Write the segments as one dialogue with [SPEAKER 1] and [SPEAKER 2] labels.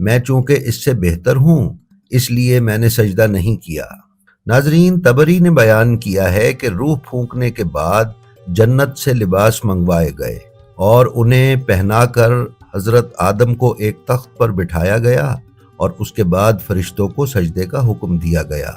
[SPEAKER 1] میں چونکہ اس سے بہتر ہوں اس لیے میں نے سجدہ نہیں کیا۔ ناظرین، طبری نے بیان کیا ہے کہ روح پھونکنے کے بعد جنت سے لباس منگوائے گئے اور انہیں پہنا کر حضرت آدم کو ایک تخت پر بٹھایا گیا اور اس کے بعد فرشتوں کو سجدے کا حکم دیا گیا۔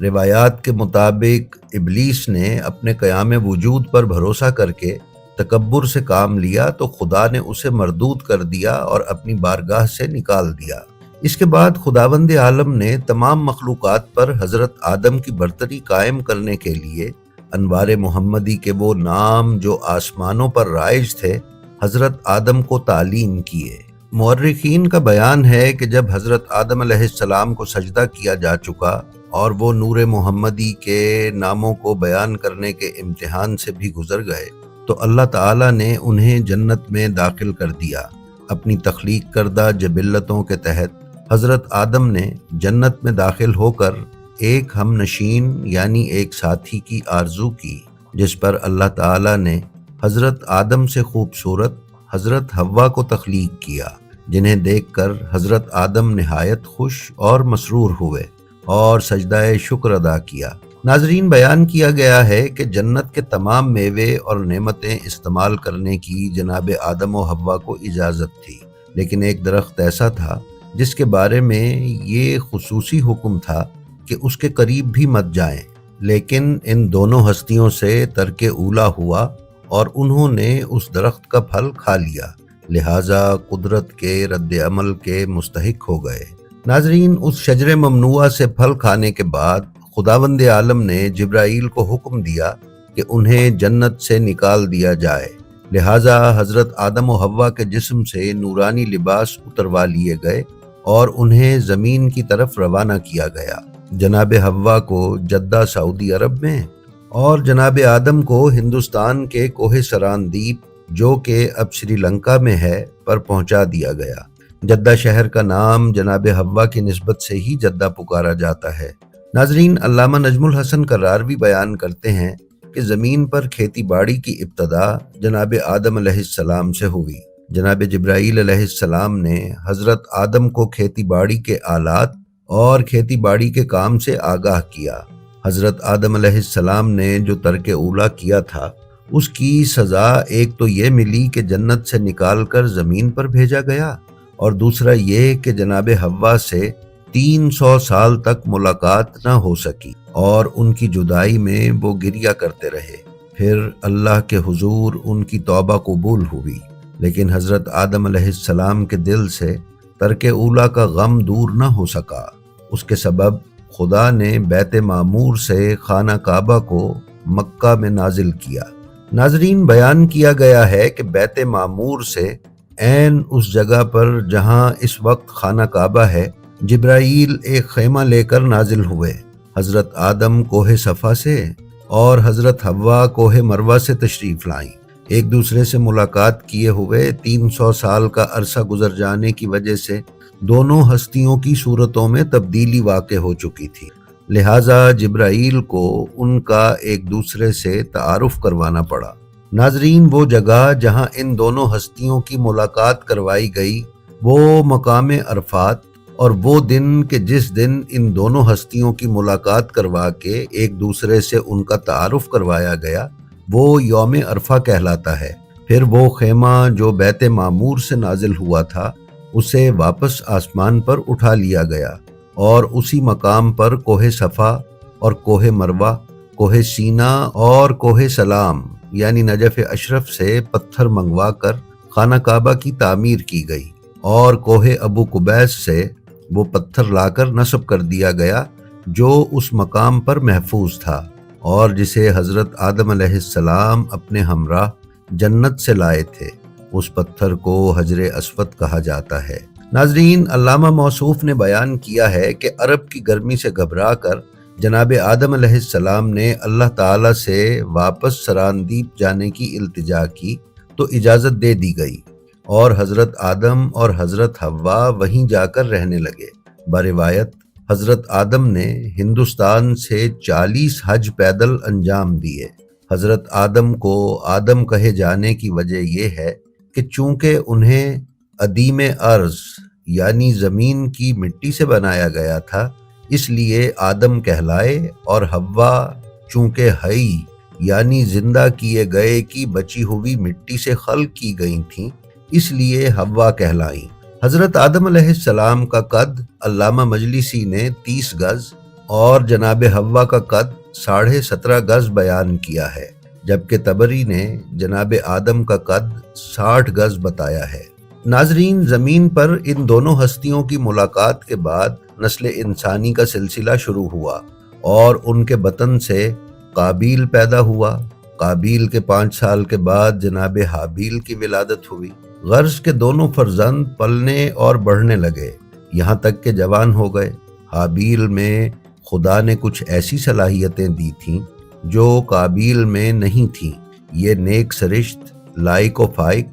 [SPEAKER 1] روایات کے مطابق ابلیس نے اپنے قیام وجود پر بھروسہ کر کے تکبر سے کام لیا تو خدا نے اسے مردود کر دیا اور اپنی بارگاہ سے نکال دیا۔ اس کے بعد خداوند عالم نے تمام مخلوقات پر حضرت آدم کی برتری قائم کرنے کے لیے انوار محمدی کے وہ نام جو آسمانوں پر رائج تھے حضرت آدم کو تعلیم کیے۔ مورخین کا بیان ہے کہ جب حضرت آدم علیہ السلام کو سجدہ کیا جا چکا اور وہ نور محمدی کے ناموں کو بیان کرنے کے امتحان سے بھی گزر گئے تو اللہ تعالیٰ نے انہیں جنت میں داخل کر دیا۔ اپنی تخلیق کردہ جبلتوں کے تحت حضرت آدم نے جنت میں داخل ہو کر ایک ہم نشین یعنی ایک ساتھی کی آرزو کی، جس پر اللہ تعالیٰ نے حضرت آدم سے خوبصورت حضرت حوا کو تخلیق کیا، جنہیں دیکھ کر حضرت آدم نہایت خوش اور مسرور ہوئے اور سجدہ شکر ادا کیا۔ ناظرین، بیان کیا گیا ہے کہ جنت کے تمام میوے اور نعمتیں استعمال کرنے کی جناب آدم و حوا کو اجازت تھی، لیکن ایک درخت ایسا تھا جس کے بارے میں یہ خصوصی حکم تھا کہ اس کے قریب بھی مت جائیں، لیکن ان دونوں ہستیوں سے ترک اولا ہوا اور انہوں نے اس درخت کا پھل کھا لیا، لہٰذا قدرت کے رد عمل کے مستحق ہو گئے۔ ناظرین، اس شجر ممنوعہ سے پھل کھانے کے بعد خداوند عالم نے جبرائیل کو حکم دیا کہ انہیں جنت سے نکال دیا جائے، لہٰذا حضرت آدم و حوا کے جسم سے نورانی لباس اتروا لیے گئے اور انہیں زمین کی طرف روانہ کیا گیا۔ جناب حوا کو جدہ سعودی عرب میں اور جناب آدم کو ہندوستان کے کوہ سراندیپ جو کہ اب سری لنکا میں ہے پر پہنچا دیا گیا۔ جدہ شہر کا نام جناب حوا کی نسبت سے ہی جدہ پکارا جاتا ہے۔ ناظرین، علامہ نجم الحسن کراروی بیان کرتے ہیں کہ زمین پر کھیتی باڑی کی ابتدا جناب آدم علیہ السلام سے ہوئی۔ جناب جبرائیل علیہ السلام نے حضرت آدم کو کھیتی باڑی کے آلات اور کھیتی باڑی کے کام سے آگاہ کیا۔ حضرت آدم علیہ السلام نے جو ترک اولا کیا تھا اس کی سزا ایک تو یہ ملی کہ جنت سے نکال کر زمین پر بھیجا گیا، اور دوسرا یہ کہ جناب حوا سے 300 سال تک ملاقات نہ ہو سکی اور ان کی جدائی میں وہ گریہ کرتے رہے۔ پھر اللہ کے حضور ان کی توبہ قبول ہوئی، لیکن حضرت آدم علیہ السلام کے دل سے ترک اولا کا غم دور نہ ہو سکا۔ اس کے سبب خدا نے بیت معمور سے خانہ کعبہ کو مکہ میں نازل کیا۔ ناظرین، بیان کیا گیا ہے کہ بیت معمور سے عین اس جگہ پر جہاں اس وقت خانہ کعبہ ہے جبرائیل ایک خیمہ لے کر نازل ہوئے۔ حضرت آدم کوہ صفا سے اور حضرت حوا کوہ مروہ سے تشریف لائیں۔ ایک دوسرے سے ملاقات کیے ہوئے 300 سال کا عرصہ گزر جانے کی وجہ سے دونوں ہستیوں کی صورتوں میں تبدیلی واقع ہو چکی تھی، لہٰذا جبرائیل کو ان کا ایک دوسرے سے تعارف کروانا پڑا۔ ناظرین، وہ جگہ جہاں ان دونوں ہستیوں کی ملاقات کروائی گئی وہ مقام عرفات، اور وہ دن کہ جس دن ان دونوں ہستیوں کی ملاقات کروا کے ایک دوسرے سے ان کا تعارف کروایا گیا وہ یوم عرفہ کہلاتا ہے۔ پھر وہ خیمہ جو بیت معمور سے نازل ہوا تھا اسے واپس آسمان پر اٹھا لیا گیا اور اسی مقام پر کوہ صفا اور کوہ مروہ، کوہ سینا اور کوہ سلام یعنی نجف اشرف سے پتھر منگوا کر خانہ کعبہ کی تعمیر کی گئی، اور کوہ ابو قبیس سے وہ پتھر لا کر نصب کر دیا گیا جو اس مقام پر محفوظ تھا اور جسے حضرت آدم علیہ السلام اپنے ہمراہ جنت سے لائے تھے۔ اس پتھر کو حجر اسود کہا جاتا ہے۔ ناظرین، علامہ موصوف نے بیان کیا ہے کہ عرب کی گرمی سے گھبرا کر جناب آدم علیہ السلام نے اللہ تعالیٰ سے واپس سراندیپ جانے کی التجا کی تو اجازت دے دی گئی، اور حضرت آدم اور حضرت حوا وہیں جا کر رہنے لگے۔ بروایت حضرت آدم نے ہندوستان سے 40 حج پیدل انجام دیے۔ حضرت آدم کو آدم کہے جانے کی وجہ یہ ہے کہ چونکہ انہیں ادیم ارض یعنی زمین کی مٹی سے بنایا گیا تھا، اس لیے آدم کہلائے، اور حوا چونکہ حی یعنی زندہ کیے گئے کی بچی ہوئی مٹی سے خلق کی گئی تھیں، اس لیے حوا کہلائیں۔ حضرت آدم علیہ السلام کا قد علامہ مجلسی نے 30 گز اور جناب حوا کا قد 17.5 گز بیان کیا ہے، جبکہ طبری نے جناب آدم کا قد 60 گز بتایا ہے۔ ناظرین، زمین پر ان دونوں ہستیوں کی ملاقات کے بعد نسل انسانی کا سلسلہ شروع ہوا اور ان کے بطن سے قابیل پیدا ہوا۔ قابیل کے 5 سال کے بعد جناب حابیل کی ولادت ہوئی۔ غرض کے دونوں فرزند پلنے اور بڑھنے لگے، یہاں تک کہ جوان ہو گئے۔ حابیل میں خدا نے کچھ ایسی صلاحیتیں دی تھیں جو قابیل میں نہیں تھیں۔ یہ نیک سرشت، لائق و فائق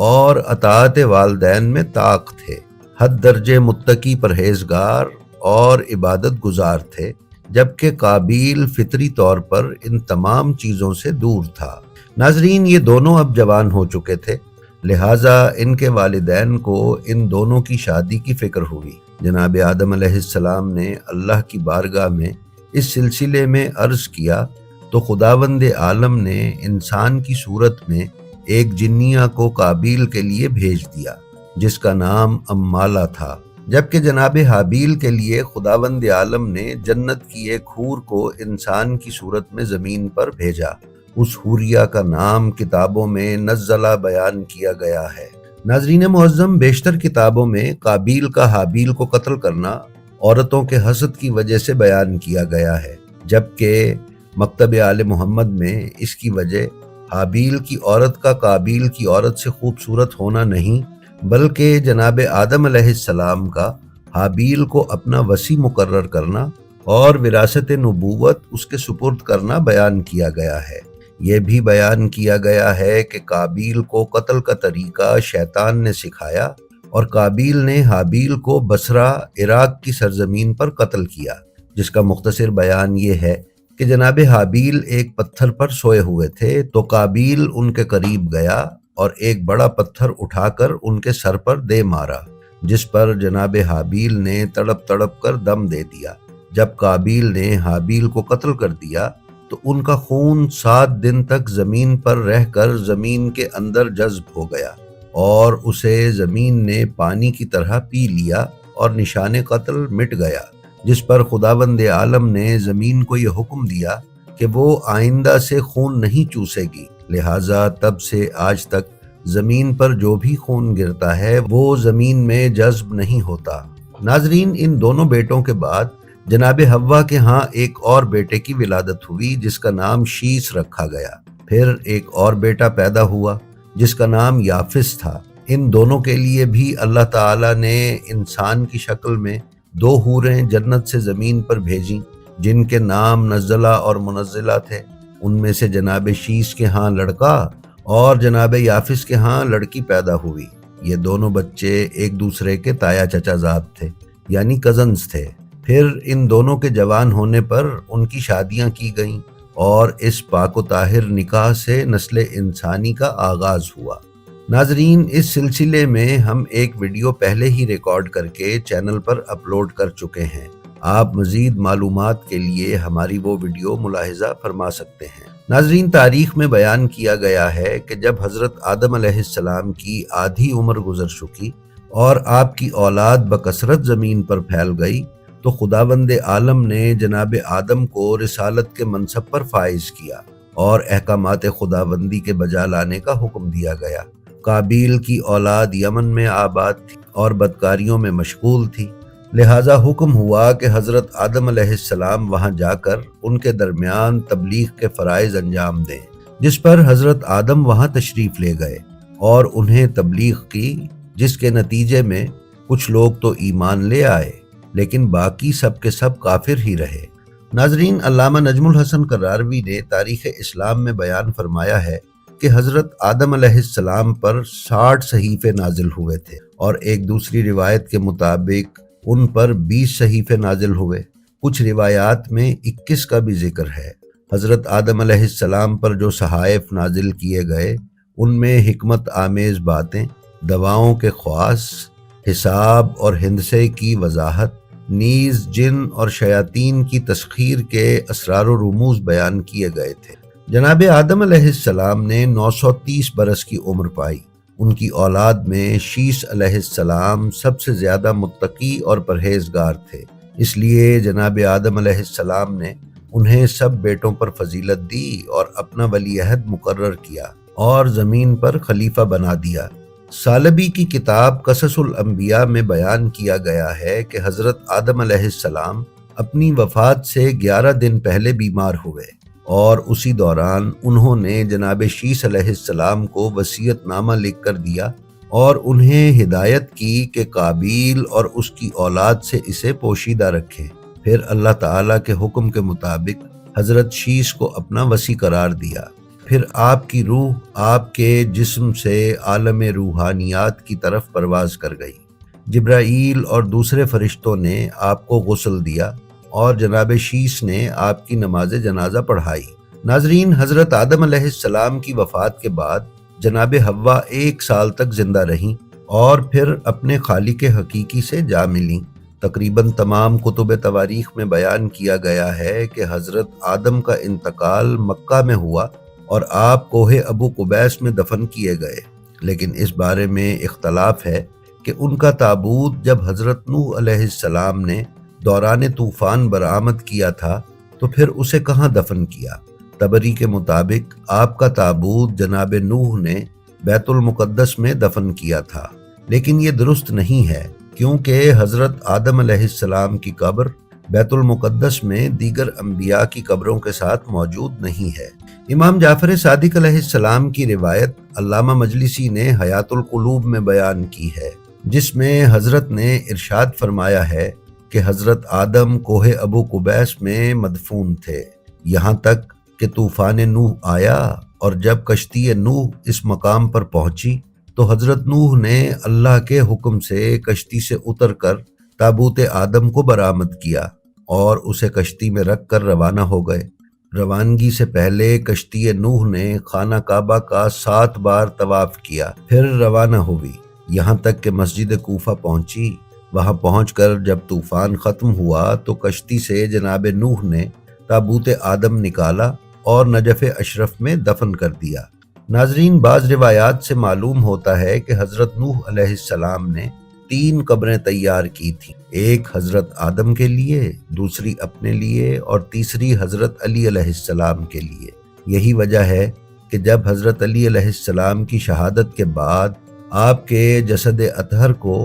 [SPEAKER 1] اور اطاعت والدین میں طاق تھے، حد درجے متقی پرہیزگار اور عبادت گزار تھے، جبکہ قابیل فطری طور پر ان تمام چیزوں سے دور تھا۔ ناظرین، یہ دونوں اب جوان ہو چکے تھے، لہٰذا ان کے والدین کو ان دونوں کی شادی کی فکر ہوئی۔ جناب آدم علیہ السلام نے اللہ کی بارگاہ میں اس سلسلے میں عرض کیا تو خداوند عالم نے انسان کی صورت میں ایک جنیہ کو قابیل کے لیے بھیج دیا، جس کا نام امالہ تھا، جبکہ جناب حابیل کے لیے خداوند عالم نے جنت کی ایک حور کو انسان کی صورت میں زمین پر بھیجا۔ اس حوریہ کا نام کتابوں میں نزلہ بیان کیا گیا ہے۔ ناظرین معظم، بیشتر کتابوں میں قابیل کا حابیل کو قتل کرنا عورتوں کے حسد کی وجہ سے بیان کیا گیا ہے، جبکہ مکتب آل محمد میں اس کی وجہ حابیل کی عورت کا قابیل کی عورت سے خوبصورت ہونا نہیں، بلکہ جناب آدم علیہ السلام کا حابیل کو اپنا وصی مقرر کرنا اور وراثت نبوت اس کے سپرد کرنا بیان کیا گیا ہے۔ یہ بھی بیان کیا گیا ہے کہ قابیل کو قتل کا طریقہ شیطان نے سکھایا اور قابیل نے حابیل کو بصرہ، عراق کی سرزمین پر قتل کیا، جس کا مختصر بیان یہ ہے کہ جناب حابیل ایک پتھر پر سوئے ہوئے تھے تو قابیل ان کے قریب گیا اور ایک بڑا پتھر اٹھا کر ان کے سر پر دے مارا، جس پر جناب حابیل نے تڑپ تڑپ کر دم دے دیا۔ جب قابیل نے حابیل کو قتل کر دیا تو ان کا خون 7 دن تک زمین پر رہ کر زمین کے اندر جذب ہو گیا اور اسے زمین نے پانی کی طرح پی لیا اور نشان قتل مٹ گیا، جس پر خداوند عالم نے زمین کو یہ حکم دیا کہ وہ آئندہ سے خون نہیں چوسے گی، لہٰذا تب سے آج تک زمین پر جو بھی خون گرتا ہے وہ زمین میں جذب نہیں ہوتا۔ ناظرین، ان دونوں بیٹوں کے بعد جناب حوا کے ہاں ایک اور بیٹے کی ولادت ہوئی جس کا نام شیس رکھا گیا۔ پھر ایک اور بیٹا پیدا ہوا جس کا نام یافس تھا۔ ان دونوں کے لیے بھی اللہ تعالیٰ نے انسان کی شکل میں 2 حوریں جنت سے زمین پر بھیجیں جن کے نام نزلہ اور منزلہ تھے۔ ان میں سے جناب شیس کے ہاں لڑکا اور جناب یافس کے ہاں لڑکی پیدا ہوئی۔ یہ دونوں بچے ایک دوسرے کے تایا چچا زاد تھے، یعنی کزنز تھے۔ پھر ان دونوں کے جوان ہونے پر ان کی شادیاں کی گئیں اور اس پاک و طاہر نکاح سے نسل انسانی کا آغاز ہوا۔ ناظرین، اس سلسلے میں ہم ایک ویڈیو پہلے ہی ریکارڈ کر کے چینل پر اپلوڈ کر چکے ہیں، آپ مزید معلومات کے لیے ہماری وہ ویڈیو ملاحظہ فرما سکتے ہیں۔ ناظرین، تاریخ میں بیان کیا گیا ہے کہ جب حضرت آدم علیہ السلام کی آدھی عمر گزر چکی اور آپ کی اولاد بکثرت زمین پر پھیل گئی تو خداوند عالم نے جناب آدم کو رسالت کے منصب پر فائز کیا اور احکامات خداوندی کے بجا لانے کا حکم دیا گیا۔ قابیل کی اولاد یمن میں آباد تھی اور بدکاریوں میں مشغول تھی، لہٰذا حکم ہوا کہ حضرت آدم علیہ السلام وہاں جا کر ان کے درمیان تبلیغ کے فرائض انجام دیں، جس پر حضرت آدم وہاں تشریف لے گئے اور انہیں تبلیغ کی، جس کے نتیجے میں کچھ لوگ تو ایمان لے آئے لیکن باقی سب کے سب کافر ہی رہے۔ ناظرین، علامہ نجم الحسن کراروی نے تاریخ اسلام میں بیان فرمایا ہے کہ حضرت آدم علیہ السلام پر 60 صحیفے نازل ہوئے تھے اور ایک دوسری روایت کے مطابق ان پر 20 صحیفے نازل ہوئے۔ کچھ روایات میں 21 کا بھی ذکر ہے۔ حضرت آدم علیہ السلام پر جو صحائف نازل کیے گئے ان میں حکمت آمیز باتیں، دواؤں کے خواص، حساب اور ہندسے کی وضاحت، نیز جن اور شیاطین کی تسخیر کے اسرار و رموز بیان کیے گئے تھے۔ جناب آدم علیہ السلام نے 930 برس کی عمر پائی۔ ان کی اولاد میں شیث علیہ السلام سب سے زیادہ متقی اور پرہیزگار تھے، اس لیے جناب آدم علیہ السلام نے انہیں سب بیٹوں پر فضیلت دی اور اپنا ولی عہد مقرر کیا اور زمین پر خلیفہ بنا دیا۔ ثعلبی کی کتاب قصص الانبیاء میں بیان کیا گیا ہے کہ حضرت آدم علیہ السلام اپنی وفات سے 11 دن پہلے بیمار ہوئے، اور اسی دوران انہوں نے جناب شیث علیہ السلام کو وصیت نامہ لکھ کر دیا اور انہیں ہدایت کی کہ قابیل اور اس کی اولاد سے اسے پوشیدہ رکھیں۔ پھر اللہ تعالیٰ کے حکم کے مطابق حضرت شیث کو اپنا وصی قرار دیا۔ پھر آپ کی روح آپ کے جسم سے عالم روحانیات کی طرف پرواز کر گئی۔ جبرائیل اور دوسرے فرشتوں نے آپ کو غسل دیا اور جناب شیث نے آپ کی نماز جنازہ پڑھائی۔ ناظرین، حضرت آدم علیہ السلام کی وفات کے بعد جناب حوا 1 سال تک زندہ رہیں اور پھر اپنے خالق حقیقی سے جا ملیں۔ تقریباً تمام کتب تواریخ میں بیان کیا گیا ہے کہ حضرت آدم کا انتقال مکہ میں ہوا اور آپ کوہ ابو قبیس میں دفن کیے گئے، لیکن اس بارے میں اختلاف ہے کہ ان کا تابوت جب حضرت نوح علیہ السلام نے دوران طوفان برآمد کیا تھا تو پھر اسے کہاں دفن کیا۔ طبری کے مطابق آپ کا تابوت جناب نوح نے بیت المقدس میں دفن کیا تھا، لیکن یہ درست نہیں ہے کیونکہ حضرت آدم علیہ السلام کی قبر بیت المقدس میں دیگر انبیاء کی قبروں کے ساتھ موجود نہیں ہے۔ امام جعفر صادق علیہ السلام کی روایت علامہ مجلسی نے حیات القلوب میں بیان کی ہے، جس میں حضرت نے ارشاد فرمایا ہے کہ حضرت آدم کوہ ابو قبیس میں مدفون تھے، یہاں تک کہ طوفان نوح آیا، اور جب کشتی نوح اس مقام پر پہنچی تو حضرت نوح نے اللہ کے حکم سے کشتی سے اتر کر تابوت آدم کو برآمد کیا اور اسے کشتی میں رکھ کر روانہ ہو گئے۔ روانگی سے پہلے کشتی نوح نے خانہ کعبہ کا 7 بار طواف کیا، پھر روانہ ہوئی، یہاں تک کہ مسجد کوفہ پہنچی۔ وہاں پہنچ کر جب طوفان ختم ہوا تو کشتی سے جناب نوح نے تابوت آدم نکالا اور نجف اشرف میں دفن کر دیا۔ ناظرین، بعض روایات سے معلوم ہوتا ہے کہ حضرت نوح علیہ السلام نے 3 قبریں تیار کی تھیں، ایک حضرت آدم کے لیے، دوسری اپنے لیے اور تیسری حضرت علی علیہ السلام کے لیے۔ یہی وجہ ہے کہ جب حضرت علی علیہ السلام کی شہادت کے بعد آپ کے جسد اطہر کو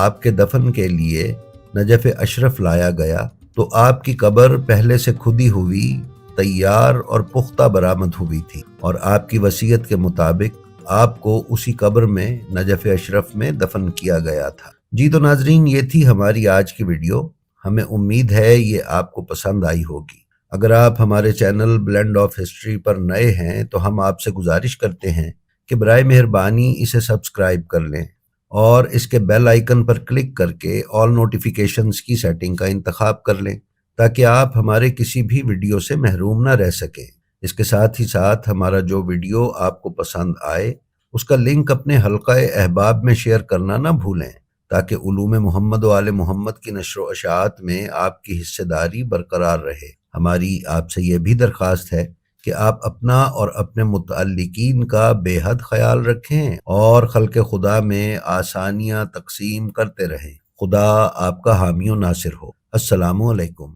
[SPEAKER 1] آپ کے دفن کے لیے نجف اشرف لایا گیا تو آپ کی قبر پہلے سے کھدی ہوئی، تیار اور پختہ برآمد ہوئی تھی، اور آپ کی وصیت کے مطابق آپ کو اسی قبر میں نجف اشرف میں دفن کیا گیا تھا۔ جی تو ناظرین، یہ تھی ہماری آج کی ویڈیو۔ ہمیں امید ہے یہ آپ کو پسند آئی ہوگی۔ اگر آپ ہمارے چینل بلینڈ آف ہسٹری پر نئے ہیں تو ہم آپ سے گزارش کرتے ہیں کہ برائے مہربانی اسے سبسکرائب کر لیں اور اس کے بیل آئیکن پر کلک کر کے آل نوٹیفیکیشنز کی سیٹنگ کا انتخاب کر لیں تاکہ آپ ہمارے کسی بھی ویڈیو سے محروم نہ رہ سکیں۔ اس کے ساتھ ہی ساتھ ہمارا جو ویڈیو آپ کو پسند آئے اس کا لنک اپنے حلقہ احباب میں شیئر کرنا نہ بھولیں تاکہ علوم محمد و آل محمد کی نشر و اشاعت میں آپ کی حصہ داری برقرار رہے۔ ہماری آپ سے یہ بھی درخواست ہے کہ آپ اپنا اور اپنے متعلقین کا بے حد خیال رکھیں اور خلق خدا میں آسانیاں تقسیم کرتے رہیں۔ خدا آپ کا حامی و ناصر ہو۔ السلام علیکم۔